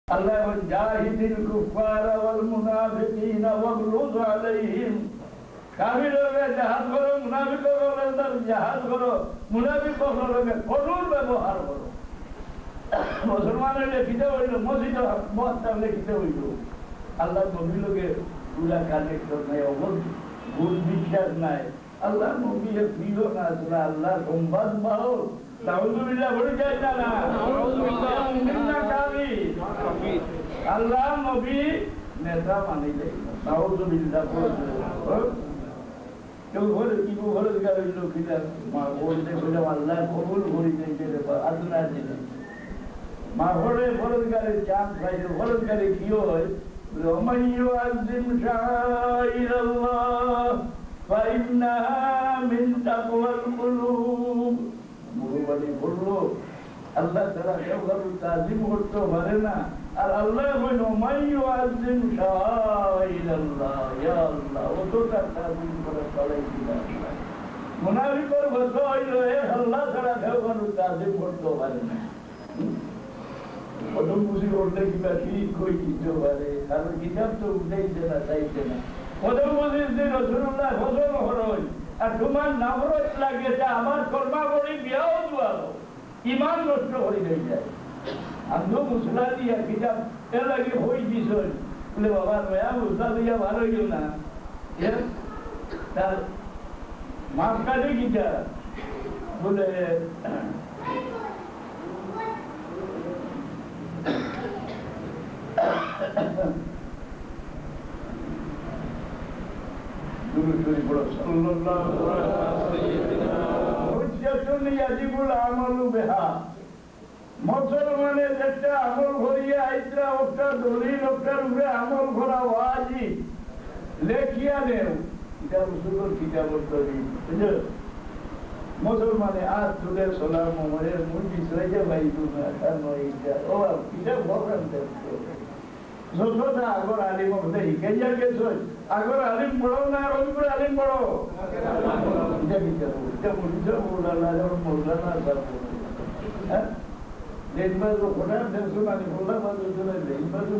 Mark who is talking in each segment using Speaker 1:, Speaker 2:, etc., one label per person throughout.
Speaker 1: আল্লাহ জাহিদিল কুফারা ওয়াল মুনাফিকিনা ওয়াগলুজ আলাইহিম কাফিররা জিহাদ করো মুনাফিকরা জিহাদ করো মুনাফিকরা কঠোর ব্যবহার করো মুসলমানের লিখিতে হইল মসজিদে মস্তাব লিখিতে হইল আল্লাহ নবী লোকে পুরা কানেক্টর নাই ভুল বিশ্বাস নাই আল্লাহ নবী ফিল না আসলে আল্লাহ সংবাদ পাও নাউযুবিল্লাহ বলে যায় না নাউযুবিল্লাহ মিন্না কাফির আল্লাহ নবী নেতা মানিলে নাউযুবিল্লাহ বলে কেউ বলে কি বলে গেল লোকিটা মা বলতে বলে আল্লাহ কবুল করে দিতে আল্লাহ দিলে মা বলে ফরজগারে চাঁদ খাইলে ফরজগারে কি হয় ومن يعظم شعائر الله فإنها من تقوى القلوب মুরবানি বলল আল্লাহ তাআলা কেউ তাজিম করতে পারে না আর আল্লাহ বলেন ওমান ইউআযিম শাআইর আল্লাহ ইয়া আল্লাহ ওটা তাজিম করে চলে কিনা মুনাফিকর কথা হইল আল্লাহ তাআলা কেউ তাজিম করতে পারে না প্রথম বুঝি করলে কিবা ঠিক কই দিতে পারে কারণ কিতাব তো উঠাইছে না চাইছে না প্রথম বুঝিস যে রাসূলুল্লাহ ফজল হরই আর তোমার নাফরত লাগে যে আমার কলমা পড়ি বিয়াও দুয়ালো ঈমান নষ্ট হয়ে যায় আমদো মুসলা দিয়া কিতাব এর লাগে হই দিছ বলে বাবা নয়া মুসলা দিয়া ভালো হইল না এর তার মাফ কাটে কিটা বলে মুসলমানের একটা আমল করিয়া আইত্রা ওটা দলিল ওটার উপরে আমল করা ওয়াজিব লেখিয়া দেও এটা মুসলমান কিতাব বুঝলো মুসলমানে আজ তুলে সোলার মোমের মুরগি সইতে ভাই ও কিতাব ভগবান যতটা আগর আলিম হতে শিকাইয়া গেছ আগর আলিম পড়ো না রবিপুর আলিম পড়ো এটা বুঝছো মৌলানা যখন মৌলানা সব হ্যাঁ দেখবা তো ফোটার দেখছো মানে বললাম দেখবা তো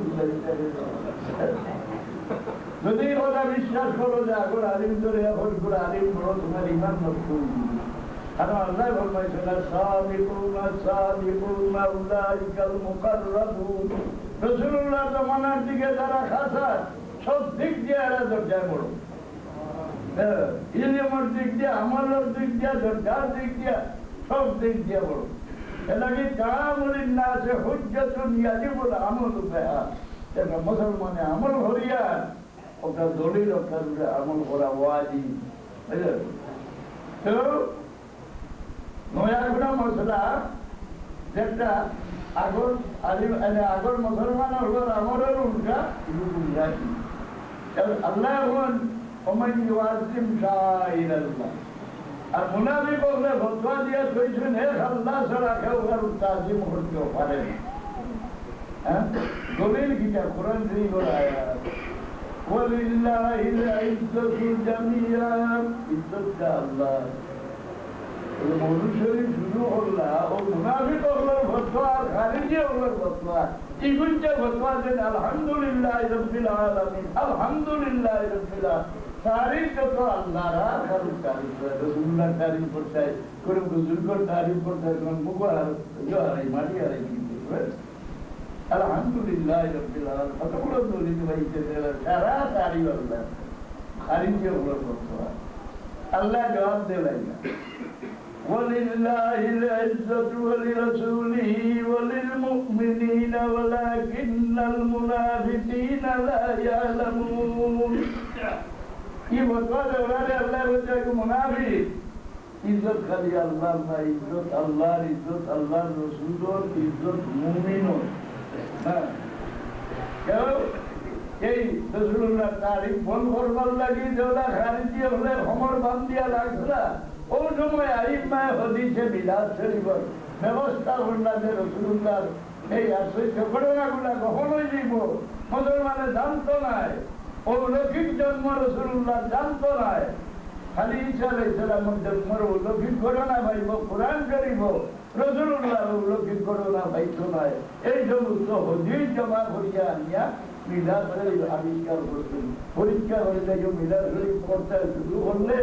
Speaker 1: যদি ওরা বিশ্বাস করো যে আগর আলিম ধরে এখন পুরো আলিম পড়ো তোমার ইমান নষ্ট কারণ আল্লাহ ফরমাইছেন সাবিকুনা সাবিকুনা উলাইকাল মুকাররাবুন রাসূলুল্লাহ জামানার দিকে যারা খাসা সব দিক দিয়ে এরা দরজায় বড় ইলমের দিক দিয়ে আমলের দিক দিয়ে দরজার দিক দিয়ে সব দিক দিয়ে বড় এলাকি কামুলিন নাসে হুজ্জাতুন ইয়াজিবুল আমালু বিহা এটা মুসলমানে আমল করিয়া ওটা দলিল ওটার উপরে আমল করা ওয়াজিব বুঝলে তো নয়া গুণা মশলা যেটা আগর আলিম আগর মুসলমান হলো আমরের উল্টা আল্লাহ বলেন ওমান ইউআযিম শাআইর আল্লাহ আর মুনাফিক হলে ফতোয়া দিয়ে কইছেন হে আল্লাহ ছাড়া কেউ আর তাজিম করতে পারে না হ্যাঁ দলিল কিটা কোরআন শরীফের আয়াত ওয়ালিল্লাহিল ইজ্জাতু জামিআন ইজ্জতটা আল্লাহ মনুষ্যই শুরু হল্লা ও মুনাফিক হল্লার ফতোয়া আর খারিজি হল্লার ফতোয়া ইগুনটা ফতোয়া দেন আলহামদুলিল্লাহ রাব্বিল আলামিন আলহামদুলিল্লাহ রাব্বিল আলামিন তারিফ তো আল্লাহ রাখার তারিফ রাসূলুল্লাহ তারিফ করতে কোন বুজুর্গর তারিফ করতে কোন মুবার জয় মাটি আর কি আলহামদুলিল্লাহ রাব্বিল আলামিন কতগুলো দলিল বাইতে দেলা সারা তারিফ আল্লাহ খারিজি হল্লার ফতোয়া আল্লাহ জবাব দেলাই না ولله العزة ولرسوله وللمؤمنين ولكن المنافقين لا يعلمون কি বলতে ওরা আল্লাহ বলছে মুনাফিক ইজ্জত খালি আল্লাহর না ইজ্জত আল্লাহর ইজ্জত আল্লাহর রাসূলের ইজ্জত মুমিনের হ্যাঁ কেউ এই রাসূলুল্লাহ তারিফ বল করবার লাগি যেটা খারিজি হলে খবর বান্দিয়া লাগলা ও সময় আইম্মায়ে হাদিসে বিলাস শরীফের ব্যবস্থা করলা যে রাসূলুল্লাহ এই আসছে ঘটনাগুলা কখনোই দিব মুসলমানে জানতো নাই ও লৌকিক জন্ম রাসূলুল্লাহ জানতো নাই খালি ঈসা আলাইহিস সালামের জন্মের লৌকিক ঘটনা ভাইব কোরআন শরীফ রাসূলুল্লাহ লোকে করোনা পাইতো না এই সমস্ত হদিস জমা করিয়া আনিয়া মিলাদ শরীফ আবিষ্কার করতেন পরীক্ষা করে দেখো মিলাদ শরীফ পড়তে শুরু করলে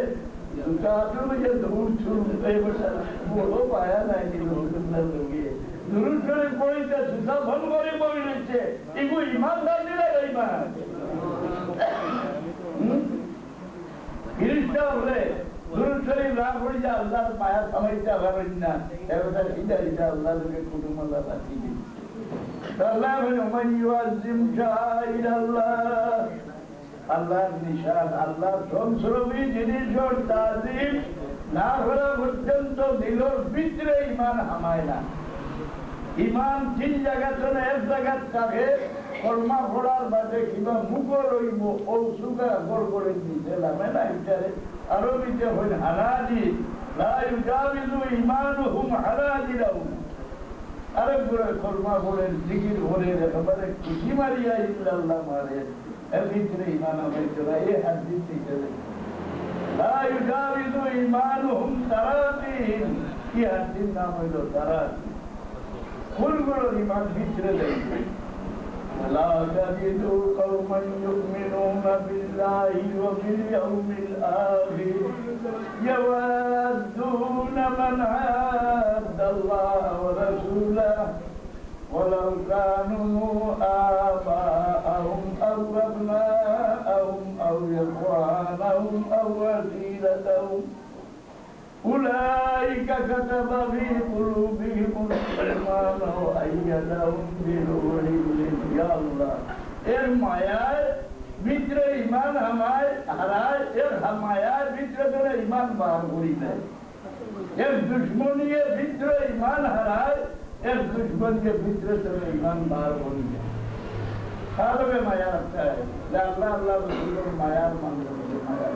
Speaker 1: বড় পায়া নাই দুরূদ শরীফ পড়িতে সুতা ভন করে বই রয়েছে এগুলো ইমানদার দিলে ইমান ফিরিস্তা হলে দুরূদ শরীফ না পড়িতে আল্লাহর মায়া সামাইতে পারেন না এবার সিধা সিধা আল্লাহ লোকে কুটুম আল্লাহ পাঠিয়ে দিচ্ছে আল্লাহ মান ইউআযিম শাইরাল্লাহ আল্লাহর নিশান আল্লাহর সংস্রবী জিনিসের তাজিম না করা পর্যন্ত দিলর ভিতরে ইমান হামায় না ইমান তিন জায়গাতে এক জায়গা থাকে কলমা পড়ার বাদে কিংবা মুখও রইব ও সুগা গড় করে দিতে লামে না ইটারে আরবিতে হইল হারাজি লা ইউজাবিজু ঈমানুহুম হারাজিরাহুম আরে পুরো কলমা পড়েন জিকির করেন একেবারে খুশি মারিয়া ইল্লাল্লাহ মারে এর ভিতরে ইমান হইতো না এই হাদিস থেকে লা ইউজাবিজু ঈমানুহুম তারাতিন কি হাদিস নাম হইল তারাতি কুলগুলো ইমান ভিতরে দেখবে لا تجدوا قوما يؤمنون بالله وباليوم الآخر يودون من عاد الله ورسوله ولو كانوا آباءهم أو أبناءهم أو إخوانهم أو وسيلتهم أولئك كتب في قلوبهم الإيمان وأيدهم بروح منه يا الله এর মায়ার ভিতরে ইমান হামায় হারায় এর মায়ার ভিতরে ধরে ইমান বার করি দেয় এর দুশ্মনীর ভিতরে ইমান হারায় এর দুশ্মনের ভিতরে ধরে ইমান বার করি দেয় খালবে মায়া রাখতে হয় আল্লাহ আল্লাহ রসুলের মায়ার মানবে মায়া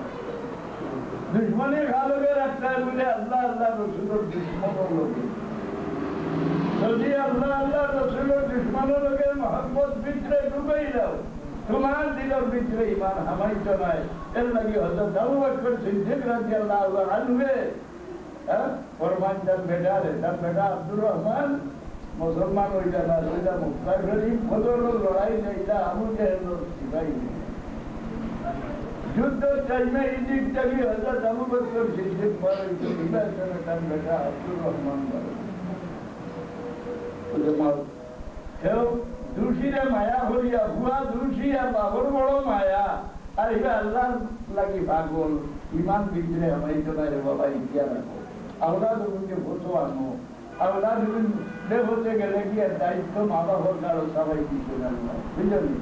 Speaker 1: दुश्मनी खालोगे रखता है मुझे अल्लाह अल्लाह रसूल और दुश्मनों लोगे सभी अल्लाह अल्लाह रसूल और दुश्मनों लोगे मोहब्बत बिखरे डूबे ही रहो तुम्हारे दिल और बिखरे ईमान हमारी चलाए इन लगी हजरत अबू बकर सिद्दीक रज़ी अल्लाह अन्हु फरमान जब बेटा अब्दुल रहमान मुसलमान हो जाना रोजा मुफ्तार गरीब बदर लड़ाई नहीं था अबू जहल सिपाही युद्ध टाइमे इजिक तगी हजरत अबू बकर सिद्दीक मारे इबा तन बेटा अब्दुल रहमान मारे तो जमाल हेओ दूसरी रे माया होलिया हुआ दूसरी या बाबर बड़ो माया अरे इबा अल्लाह लगी पागल ईमान बिगड़े हमारी तो मेरे बाबा इतिया रखो औलाद उनके फोटो आनो औलाद उन दे होते गले की दायित्व माँ-बाप और कारो सवाई की सुना बुझली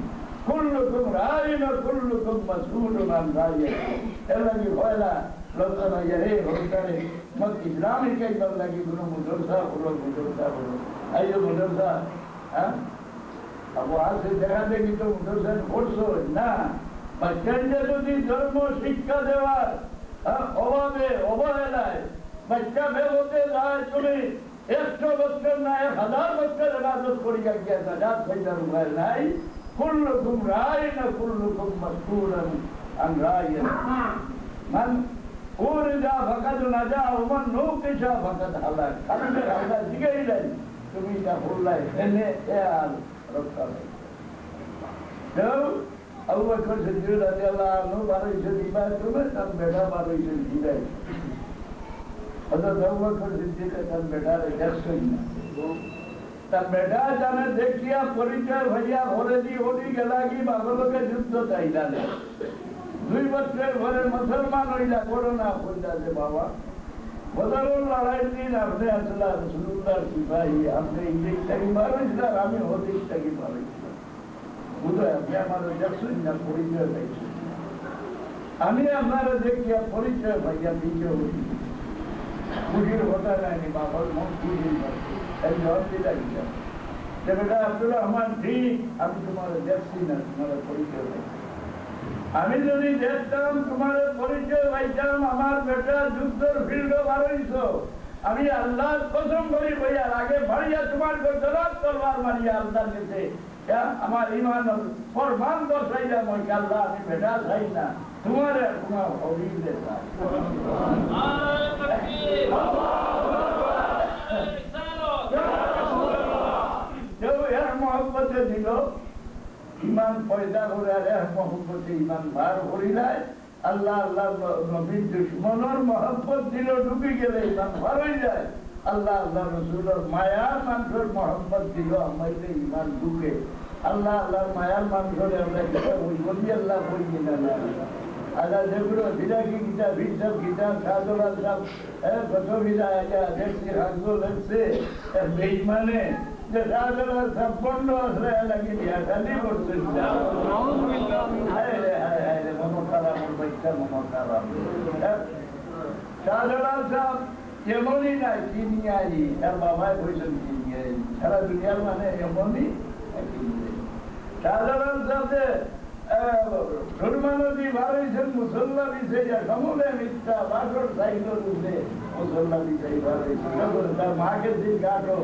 Speaker 1: कुल्लुकुम राइन और कुल्लुकुम मसऊलुन अन राइयतिही लगी होला लोगों ये होता है मत इस्लामी के बल लगी गुरु मुदरसा बोलो आइयो मुदरसा हां अब वहां से देखा देगी तो मुदरसा कोर्सो ना बच्चे যদি ধর্ম শিক্ষা দেওয়ার অভাবে অবহেলায় বাচ্চা বেহতে যায় তুমি 100 বছর না 1000 বছর ইবাদত করিয়া গিয়া নাজাত হইবার উপায় নাই কুল্লুকুম রাইন কুল্লুকুম মাসউলুন আন রাইয়তিহি মান উরজা ফাকাদ নাজা ওমান নুকিশা ফাকাদ হালাক কারণে আল্লাহ জিগাই দেন তুমি যা বললাই এনে আর রক্ষা নাই দাও अबू बकर सिद्दीक रज़ियल्लाहु अन्हु बारे से दीवा तुम्हें तब बेटा बारे से दीवा हज़रत अबू बकर सिद्दीक तब बेटा रे जैसे ही तब बेटा जाने देखिया परिचय भैया होरे दी होडी गेला की बाबलो के युद्ध चाइला ने 2 বছর ভরে মুসলমান হইলা করোনা হইলা যে বাবা বদরুল লড়াই দিন আপনি আসলা রাসূলুল্লাহ সিপাহী আপনি ইংরেজি মারিছিলেন আমি হদিস থেকে মারিছিলাম বুঝলে আপনি আমার দেখছেন না পরিচয় পাইছেন আমি আপনারা দেখিয়া পরিচয় পাইয়া বিজয় হই খুশির কথা নাই বাবার মন খুশি এই জবাব দিলা যে বেটা আব্দুল রহমান ঠিক আমি তোমার দেখছি না তোমার পরিচয় পাইছি আমি যদি দেখতাম তোমার পরিচয় পাইতাম আমার বেটা যুদ্ধর ফিল্ডে বারইছো আমি আল্লাহর কসম করি ভাইয়া আগে ভাড়িয়া তোমার গলার তলোয়ার মারিয়া আল্লাহর কাছে আমার ইমান ফরমান তো চাইলাম ওই আল্লাহ আমি বেটা চাই না তোমার তোমার হবি দেতা ইমান পয়দা করে আর মহব্বতে ইমান বার করিলায় আল্লাহ আল্লাহ নবীর দুশ্মনের মহব্বত দিল ডুবে গেলে ইমান বার হয়ে যায় আল্লাহ আল্লাহ রসুলের মায়ার মানুষের মহব্বত দিল আমাদের ইমান ঢুকে আল্লাহ আল্লাহর মায়ার মানুষের আমরা কিতাব বই বলি আল্লাহ বই কিনা না আল্লাহ যেগুলো বিরাগী গীতা বিশ্বব গীতা সাধুরা সব কত বিরা দেখছি হাসবো লাগছে বেইমানে যে সাধুরা সব বন্ধ আসলে লাগে দিয়া খালি করছে সাধুরা সব এমনই নাই কিনিয়ারি তার বাবাই বলছেন কিনিয়ারি সারা দুনিয়ার মানে এমনই সাধারণ সাথে ধর্মানদী বাড়াইছেন মুসল্লা বিষয় সমলে মিথ্যা বাসর সাইকেল উঠে মুসল্লা বিষয় বাড়াইছে তার মাকে দিন কাটো